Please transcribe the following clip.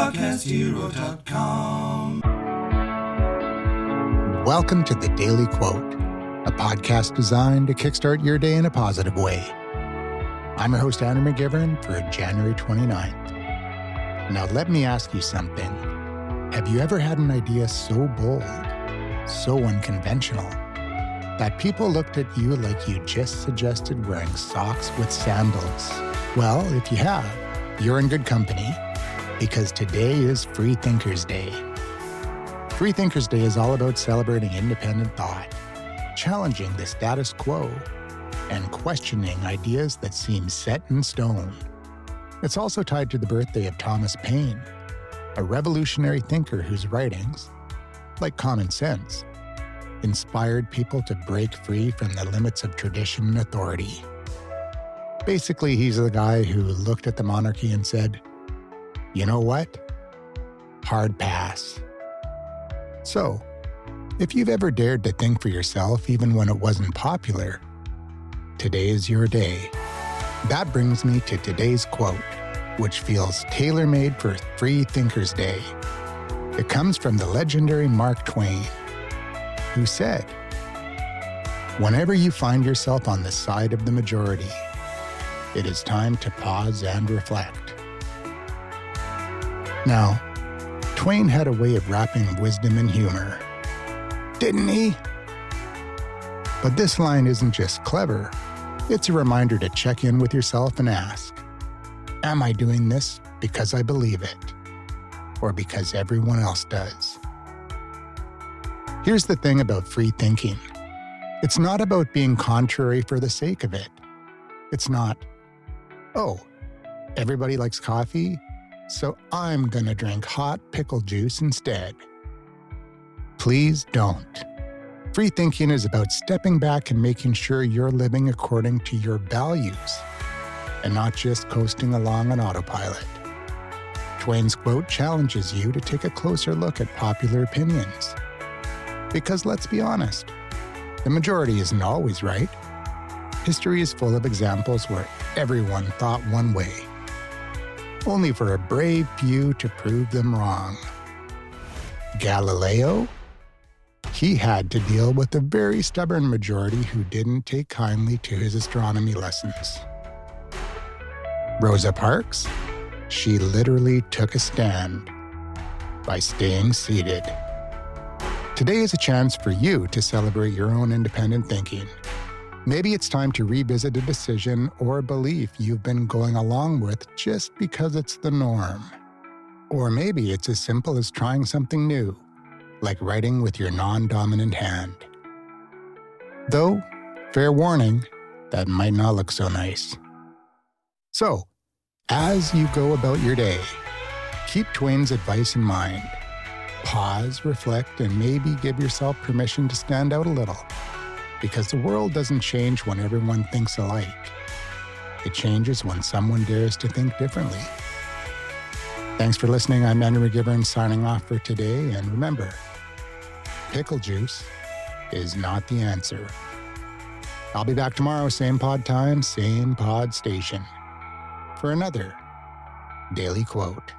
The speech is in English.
podcasthero.com. Welcome to The Daily Quote, a podcast designed to kickstart your day in a positive way. I'm your host, Andrew McGivern, for January 29th. Now, let me ask you something. Have you ever had an idea so bold, so unconventional, that people looked at you like you just suggested wearing socks with sandals? Well, if you have, you're in good company, because today is Freethinkers Day. Freethinkers Day is all about celebrating independent thought, challenging the status quo, and questioning ideas that seem set in stone. It's also tied to the birthday of Thomas Paine, a revolutionary thinker whose writings, like Common Sense, inspired people to break free from the limits of tradition and authority. Basically, he's the guy who looked at the monarchy and said, "You know what? Hard pass." So, if you've ever dared to think for yourself even when it wasn't popular, today is your day. That brings me to today's quote, which feels tailor-made for Freethinkers Day. It comes from the legendary Mark Twain, who said, "Whenever you find yourself on the side of the majority, it is time to pause and reflect." Now, Twain had a way of wrapping wisdom in humor, didn't he? But this line isn't just clever, it's a reminder to check in with yourself and ask, am I doing this because I believe it, or because everyone else does? Here's the thing about free thinking. It's not about being contrary for the sake of it. It's not, oh, everybody likes coffee, so I'm gonna drink hot pickle juice instead. Please don't. Free thinking is about stepping back and making sure you're living according to your values and not just coasting along on autopilot. Twain's quote challenges you to take a closer look at popular opinions. Because let's be honest, the majority isn't always right. History is full of examples where everyone thought one way, only for a brave few to prove them wrong. Galileo? He had to deal with a very stubborn majority who didn't take kindly to his astronomy lessons. Rosa Parks? She literally took a stand by staying seated. Today is a chance for you to celebrate your own independent thinking. Maybe it's time to revisit a decision or a belief you've been going along with just because it's the norm. Or maybe it's as simple as trying something new, like writing with your non-dominant hand. Though, fair warning, that might not look so nice. So, as you go about your day, keep Twain's advice in mind. Pause, reflect, and maybe give yourself permission to stand out a little. Because the world doesn't change when everyone thinks alike. It changes when someone dares to think differently. Thanks for listening. I'm Andrew McGivern signing off for today. And remember, pickle juice is not the answer. I'll be back tomorrow, same pod time, same pod station, for another Daily Quote.